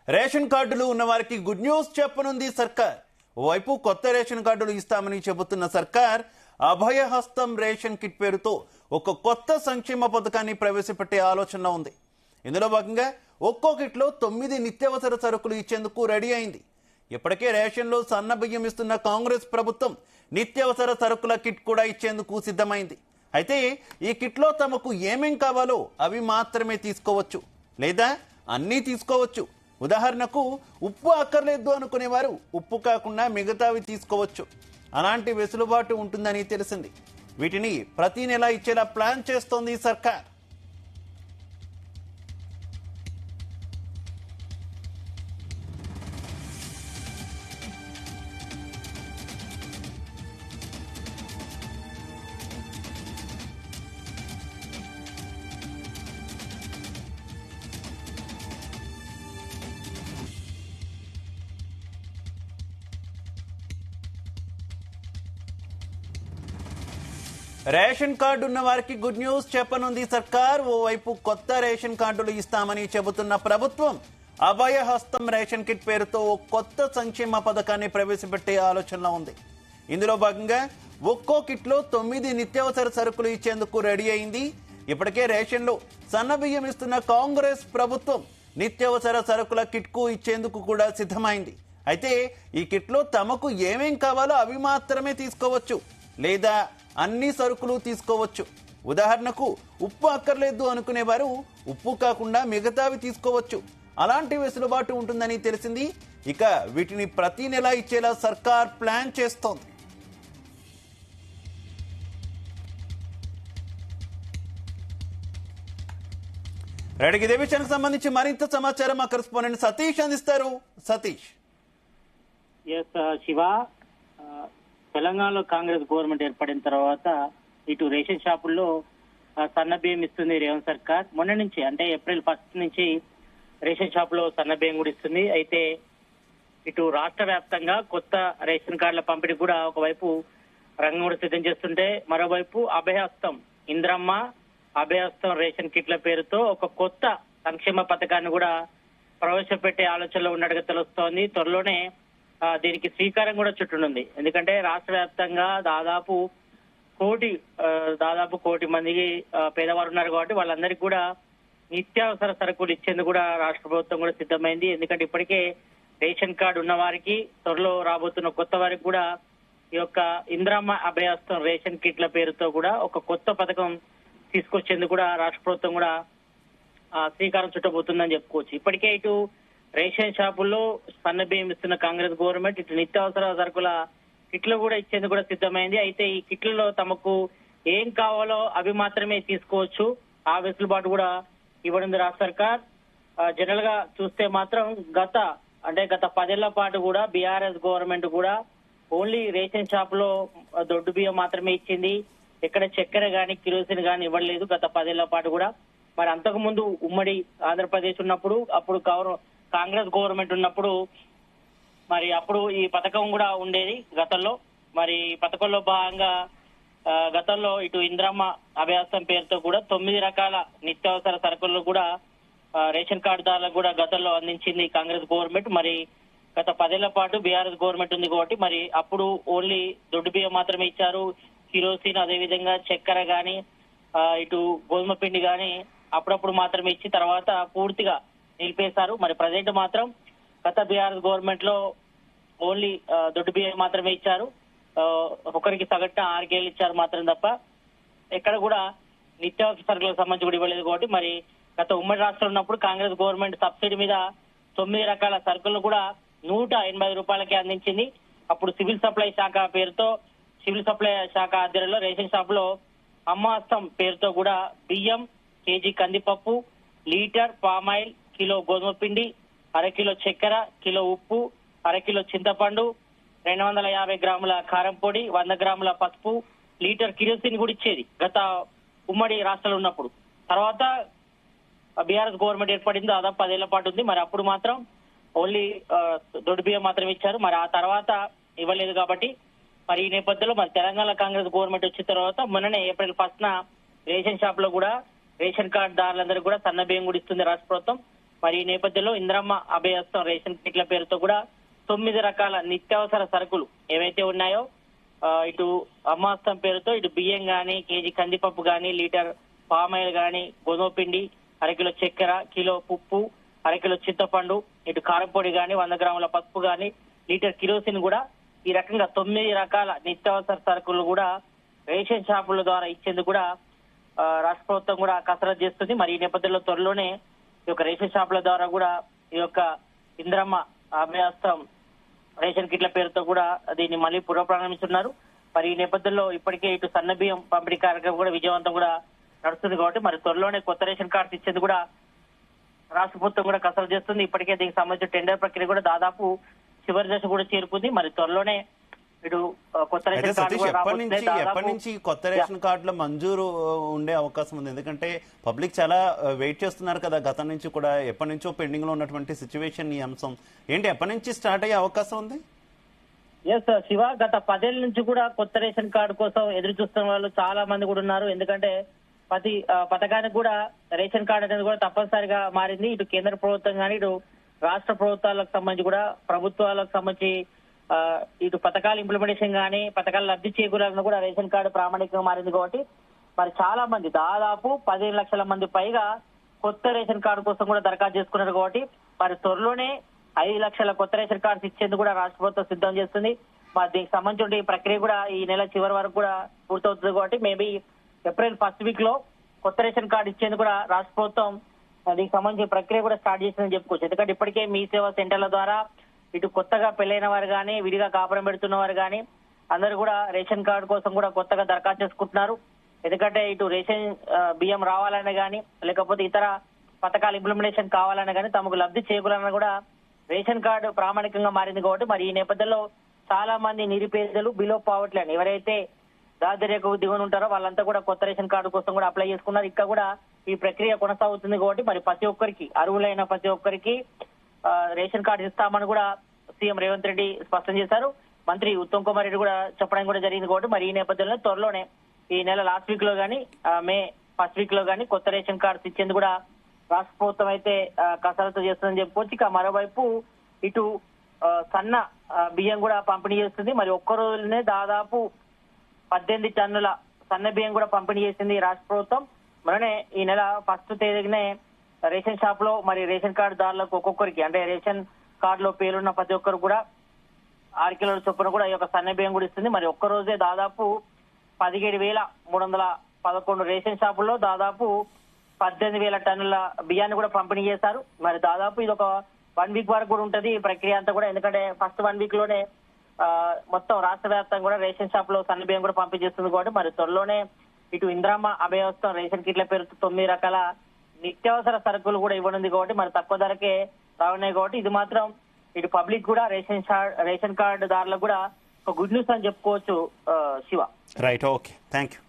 Ration కార్డులు ఉన్న వారికి గుడ్ న్యూస్ చెప్పనుంది సర్కార్. ఓవైపు కొత్త రేషన్ కార్డులు ఇస్తామని చెబుతున్న సర్కార్ అభయహస్తం రేషన్ కిట్ పేరుతో ఒక కొత్త సంక్షేమ పథకాన్ని ప్రవేశపెట్టే ఆలోచన ఉంది. ఇందులో భాగంగా ఒక్కో కిట్లో 9 నిత్యావసర సరుకులు ఇచ్చేందుకు రెడీ అయింది. ఇప్పటికే రేషన్లో సన్న బియ్యం ఇస్తున్న కాంగ్రెస్ ప్రభుత్వం నిత్యావసర సరుకుల కిట్ కూడా ఇచ్చేందుకు సిద్ధమైంది. అయితే ఈ కిట్లో తమకు ఏమేం కావాలో అవి మాత్రమే తీసుకోవచ్చు, లేదా అన్నీ తీసుకోవచ్చు. ఉదాహరణకు ఉప్పు అక్కర్లేదు అనుకునేవారు ఉప్పు కాకుండా మిగతావి తీసుకోవచ్చు. అలాంటి వెసులుబాటు ఉంటుందని తెలిసింది. వీటిని ప్రతి నెల ఇచ్చేలా ప్లాన్ చేస్తోంది సర్కార్. రేషన్ కార్డు ఉన్న వారికి గుడ్ న్యూస్ చెప్పనుంది సర్కార్. ఓవైపు కొత్త రేషన్ కార్డులు ఇస్తామని చెబుతున్న ప్రభుత్వం అభయహస్తం రేషన్ కిట్ పేరుతో ఓ కొత్త సంక్షేమ పథకాన్ని ప్రవేశపెట్టే ఆలోచనలో ఉంది. ఇందులో భాగంగా ఒక్కో కిట్లో 9 నిత్యావసర సరుకులు ఇచ్చేందుకు రెడీ అయింది. ఇప్పటికే రేషన్లో సన్న బియ్యం ఇస్తున్న కాంగ్రెస్ ప్రభుత్వం నిత్యావసర సరుకుల కిట్కు ఇచ్చేందుకు కూడా సిద్ధమైంది. అయితే ఈ కిట్లో తమకు ఏమేం కావాలో అవి మాత్రమే తీసుకోవచ్చు, లేదా అన్ని సరుకులు తీసుకోవచ్చు. ఉదాహరణకు ఉప్పు అక్కర్లేదు అనుకునేవారు ఉప్పు కాకుండా మిగతావి తీసుకోవచ్చు. అలాంటి వెసులుబాటు ఉంటుందని తెలిసింది. ఇక వీటిని ప్రతి నెల ఇచ్చేలా సర్కార్ ప్లాన్ చేస్తోంది. రెడ్డికి ఇదే విషయానికి సంబంధించి మరింత సమాచారం మా కరెస్పాండెంట్ సతీష్ అందిస్తారు. సతీష్. శివ, తెలంగాణలో కాంగ్రెస్ గవర్నమెంట్ ఏర్పడిన తర్వాత ఇటు రేషన్ షాపుల్లో సన్న బియ్యం ఇస్తుంది రేవంత్ సర్కార్. మొన్న నుంచి అంటే ఏప్రిల్ 1 నుంచి రేషన్ షాపులో సన్న బియ్యం కూడా ఇస్తుంది. అయితే ఇటు రాష్ట్ర వ్యాప్తంగా కొత్త రేషన్ కార్డుల పంపిణీ కూడా ఒకవైపు రంగం కూడా సిద్ధం చేస్తుంటే, మరోవైపు అభయహస్తం ఇంద్రమ్మ అభయహస్తం రేషన్ కిట్ల పేరుతో ఒక కొత్త సంక్షేమ పథకాన్ని కూడా ప్రవేశపెట్టే ఆలోచనలో ఉన్నట్టుగా తెలుస్తోంది. త్వరలోనే దీనికి శ్రీకారం కూడా చుట్టనుంది. ఎందుకంటే రాష్ట్ర వ్యాప్తంగా దాదాపు కోటి మందికి పేదవారు ఉన్నారు కాబట్టి వాళ్ళందరికీ కూడా నిత్యావసర సరుకులు ఇచ్చేందుకు కూడా రాష్ట్ర ప్రభుత్వం కూడా సిద్ధమైంది. ఎందుకంటే ఇప్పటికే రేషన్ కార్డు ఉన్న వారికి, త్వరలో రాబోతున్న కొత్త వారికి కూడా ఈ యొక్క ఇంద్రమ్మ అభయహస్తం రేషన్ కిట్ల పేరుతో కూడా ఒక కొత్త పథకం తీసుకొచ్చేందుకు కూడా రాష్ట్ర ప్రభుత్వం కూడా శ్రీకారం చుట్టబోతుందని చెప్పుకోవచ్చు. ఇప్పటికే ఇటు రేషన్ షాపుల్లో సన్న బియ్యం ఇస్తున్న కాంగ్రెస్ గవర్నమెంట్ ఇటు నిత్యావసర సరుకుల కిట్లు కూడా ఇచ్చేందుకు కూడా సిద్ధమైంది. అయితే ఈ కిట్లలో తమకు ఏం కావాలో అవి మాత్రమే తీసుకోవచ్చు. ఆ వెసులుబాటు కూడా ఇవ్వనుంది రాష్ట్ర సర్కార్. జనరల్ గా చూస్తే మాత్రం గత 10 ఏళ్ల పాటు కూడా బీఆర్ఎస్ గవర్నమెంట్ కూడా ఓన్లీ రేషన్ షాప్ లో దొడ్డు బియ్యం మాత్రమే ఇచ్చింది. ఎక్కడ చక్కెర గాని కిరోసిన్ గాని ఇవ్వలేదు గత 10 ఏళ్ల పాటు కూడా. మరి అంతకు ముందు ఉమ్మడి ఆంధ్రప్రదేశ్ ఉన్నప్పుడు, అప్పుడు కాంగ్రెస్ గవర్నమెంట్ ఉన్నప్పుడు మరి అప్పుడు ఈ పథకం కూడా ఉండేది గతంలో. మరి పథకంలో భాగంగా గతంలో ఇటు ఇంద్రమ్మ అభయహస్తం పేరుతో కూడా 9 రకాల నిత్యావసర సరుకులను కూడా రేషన్ కార్డుదారులకు కూడా గతంలో అందించింది కాంగ్రెస్ గవర్నమెంట్. మరి గత 10 ఏళ్ల పాటు బీఆర్ఎస్ గవర్నమెంట్ ఉంది కాబట్టి మరి అప్పుడు ఓన్లీ దొడ్డు బియ్యం మాత్రమే ఇచ్చారు. కిరోసిన్, అదేవిధంగా చక్కెర గాని ఇటు గోధుమ పిండి గాని అప్పుడప్పుడు మాత్రమే ఇచ్చి తర్వాత పూర్తిగా నిలిపేశారు. మరి ప్రజెంట్ మాత్రం గత బీఆర్ఎస్ గవర్నమెంట్ లో ఓన్లీ దొడ్డు బియ్యం మాత్రమే ఇచ్చారు. ఒకరికి సగటున 6 కేజీలు ఇచ్చారు మాత్రం తప్ప ఎక్కడ కూడా నిత్యావసర సరుకులకు సంబంధించి కూడా ఇవ్వలేదు. కాబట్టి మరి గత ఉమ్మడి రాష్ట్రంలో ఉన్నప్పుడు కాంగ్రెస్ గవర్నమెంట్ సబ్సిడీ మీద 9 రకాల సరుకులను కూడా 185 రూపాయలకే అందించింది. అప్పుడు సివిల్ సప్లై శాఖ పేరుతో, సివిల్ సప్లై శాఖ ఆధ్వర్యంలో రేషన్ షాప్ లో అమ్మహస్తం పేరుతో కూడా బియ్యం, కేజీ కందిపప్పు, లీటర్ పామాయిల్, కిలో గోధుమ పిండి, 1/2 కిలో చక్కెర, కిలో ఉప్పు, 1/2 కిలో చింతపండు, 250 గ్రాముల కారం పొడి, 100 గ్రాముల పసుపు, లీటర్ కిరోసిన్ కూడా ఇచ్చేది గత ఉమ్మడి రాష్ట్రంలో ఉన్నప్పుడు. తర్వాత బీఆర్ఎస్ గవర్నమెంట్ ఏర్పడింది, దాదాపు 10 ఏళ్ల పాటు ఉంది. మరి అప్పుడు మాత్రం ఓన్లీ దొడ్డు బియ్యం మాత్రమే ఇచ్చారు. మరి ఆ తర్వాత ఇవ్వలేదు. కాబట్టి మరి ఈ నేపథ్యంలో మరి తెలంగాణ కాంగ్రెస్ గవర్నమెంట్ వచ్చిన తర్వాత మొన్ననే ఏప్రిల్ 1న రేషన్ షాప్ లో కూడా రేషన్ కార్డు దారులందరూ కూడా సన్న బియ్యం కూడా ఇస్తుంది రాష్ట్ర ప్రభుత్వం. మరి ఈ నేపథ్యంలో ఇందిరమ్మ అభయహస్తం రేషన్ కిట్ల పేరుతో కూడా 9 రకాల నిత్యావసర సరుకులు ఏవైతే ఉన్నాయో ఇటు అమ్మహస్తం పేరుతో ఇటు బియ్యం గాని, కేజీ కందిపప్పు గాని, లీటర్ పామాయిల్ గాని, గోధుమ పిండి, అరకిలో చక్కెర, కిలో ఉప్పు, అరకిలో చింతపండు, ఇటు కారపొడి గాని, 100 గ్రాముల పసుపు గాని, లీటర్ కిరోసిన్ కూడా ఈ రకంగా 9 రకాల నిత్యావసర సరుకులు కూడా రేషన్ షాపుల ద్వారా ఇచ్చేందుకు కూడా రాష్ట్ర ప్రభుత్వం కూడా కసరత్తు చేస్తుంది. మరి ఈ నేపథ్యంలో త్వరలోనే ఈ యొక్క రేషన్ షాపుల ద్వారా కూడా ఈ యొక్క ఇందిరమ్మ అభయహస్తం రేషన్ కిట్ల పేరుతో కూడా దీన్ని మళ్ళీ పునఃప్రారంభిస్తున్నారు. మరి ఈ నేపథ్యంలో ఇప్పటికే ఇటు సన్న బియ్యం పంపిణీ కార్యక్రమం కూడా విజయవంతం కూడా నడుస్తుంది కాబట్టి మరి త్వరలోనే కొత్త రేషన్ కార్డు ఇచ్చేందుకు కూడా రాష్ట్ర ప్రభుత్వం కూడా కసరత్తు చేస్తుంది. ఇప్పటికే దీనికి సంబంధించిన టెండర్ ప్రక్రియ కూడా దాదాపు చివరి దశ కూడా చేరుకుంది. మరి త్వరలోనే ఇటు కొత్త రేషన్ కార్డు ఎప్పటి నుంచి కొత్త రేషన్ కార్డుల మంజూరు ఉండే అవకాశం ఉంది? ఎందుకంటే పబ్లిక్ చాలా వెయిట్ చేస్తున్నారు కదా, గతం నుంచి కూడా ఎప్పటి నుంచో పెండింగ్ లో ఉన్నటువంటి సిచ్యువేషన్. ఈ అంశం ఏంటి, ఎప్పటి నుంచి స్టార్ట్ అయ్యే అవకాశం ఉంది? ఎస్ శివ, గత 10 ఏళ్ల నుంచి కూడా కొత్త రేషన్ కార్డు కోసం ఎదురు చూస్తున్న వాళ్ళు చాలా మంది కూడా ఉన్నారు. ఎందుకంటే ప్రతి పథకానికి కూడా రేషన్ కార్డు అనేది కూడా తప్పనిసరిగా మారింది. ఇటు కేంద్ర ప్రభుత్వం కానీ, ఇటు రాష్ట్ర ప్రభుత్వాలకు సంబంధించి కూడా ప్రభుత్వాలకు సంబంధించి ఇటు పథకాల ఇంప్లిమెంటేషన్ కానీ, పథకాల లబ్ధి చేకూరాలను కూడా రేషన్ కార్డు ప్రామాణికంగా మారింది కాబట్టి మరి చాలా మంది దాదాపు 15 లక్షల మంది పైగా కొత్త రేషన్ కార్డు కోసం కూడా దరఖాస్తు చేసుకున్నారు కాబట్టి మరి త్వరలోనే 5 లక్షల కొత్త రేషన్ కార్డ్స్ ఇచ్చేందుకు కూడా రాష్ట్ర ప్రభుత్వం సిద్ధం చేస్తుంది. మరి దీనికి సంబంధించిన ప్రక్రియ కూడా ఈ నెల చివరి వరకు కూడా పూర్తవుతుంది కాబట్టి మేబీ ఏప్రిల్ 1st వీక్ లో కొత్త రేషన్ కార్డు ఇచ్చేందుకు కూడా రాష్ట్ర ప్రభుత్వం దీనికి సంబంధించిన ప్రక్రియ కూడా స్టార్ట్ చేసిందని చెప్పుకోవచ్చు. ఎందుకంటే ఇప్పటికే మీ సేవా సెంటర్ల ద్వారా ఇటు కొత్తగా పెళ్లైన వారు కానీ, విడిగా కాపురం పెడుతున్న వారు కానీ అందరూ కూడా రేషన్ కార్డు కోసం కూడా కొత్తగా దరఖాస్తు చేసుకుంటున్నారు. ఎందుకంటే ఇటు రేషన్ బియ్యం రావాలనే కానీ, లేకపోతే ఇతర పథకాల ఇంప్లిమెంటేషన్ కావాలనే కానీ, తమకు లబ్ధి చేకూరాలన్నా కూడా రేషన్ కార్డు ప్రామాణికంగా మారింది కాబట్టి మరి ఈ నేపథ్యంలో చాలా మంది నిరుపేదలు, బిలో పావర్టీ లైన్ ఎవరైతే దారిద్ర్యకు దిగుని ఉంటారో వాళ్ళంతా కూడా కొత్త రేషన్ కార్డు కోసం కూడా అప్లై చేసుకున్నారు. ఇక్కడ కూడా ఈ ప్రక్రియ కొనసాగుతుంది కాబట్టి మరి ప్రతి ఒక్కరికి, అర్హులైన ప్రతి ఒక్కరికి రేషన్ కార్డు ఇస్తామని కూడా సీఎం రేవంత్ రెడ్డి స్పష్టం చేశారు. మంత్రి ఉత్తమ్ కుమార్ రెడ్డి కూడా చెప్పడం కూడా జరిగింది కాబట్టి మరి ఈ నేపథ్యంలో త్వరలోనే ఈ నెల లాస్ట్ వీక్ లో కానీ, మే 1st వీక్ లో కానీ కొత్త రేషన్ కార్డ్స్ ఇచ్చేందుకు కూడా రాష్ట్ర ప్రభుత్వం అయితే కసరత్తు చేస్తుందని చెప్పుకోవచ్చు. ఇక మరోవైపు ఇటు సన్న బియ్యం కూడా పంపిణీ చేస్తుంది. మరి ఒక్క రోజులోనే దాదాపు 18 టన్నుల సన్న బియ్యం కూడా పంపిణీ చేసింది రాష్ట్ర ప్రభుత్వం. మరనే ఈ నెల 1st తేదీనే రేషన్ షాప్ లో మరి రేషన్ కార్డు దారులకు ఒక్కొక్కరికి, అంటే రేషన్ కార్డులో పేరున్న ప్రతి ఒక్కరు కూడా 6 కిలోల చొప్పున కూడా ఈ యొక్క సన్న బియ్యం కూడా ఇస్తుంది. మరి ఒక్క రోజే దాదాపు 17,311 రేషన్ షాపుల్లో దాదాపు 18,000 టన్నుల బియ్యాన్ని కూడా పంపిణీ చేశారు. మరి దాదాపు ఇది ఒక 1 వీక్ వరకు కూడా ఉంటది ఈ ప్రక్రియ అంతా కూడా. ఎందుకంటే ఫస్ట్ 1 వీక్ లోనే మొత్తం రాష్ట్ర వ్యాప్తంగా కూడా రేషన్ షాప్ లో సన్న బియ్యం కూడా పంపిణీ చేస్తుంది కాబట్టి మరి త్వరలోనే ఇటు ఇందిరమ్మ అభయహస్తం రేషన్ కిట్ల పేరుతో 9 రకాల నిత్యావసర సరుకులు కూడా ఇవ్వనుంది కాబట్టి మరి తక్కువ ధరకే రావున్నాయి కాబట్టి ఇది మాత్రం ఇటు పబ్లిక్ కూడా రేషన్ కార్డు దారులకు కూడా ఒక గుడ్ న్యూస్ అని చెప్పుకోవచ్చు Shiva. Right, okay, thank you.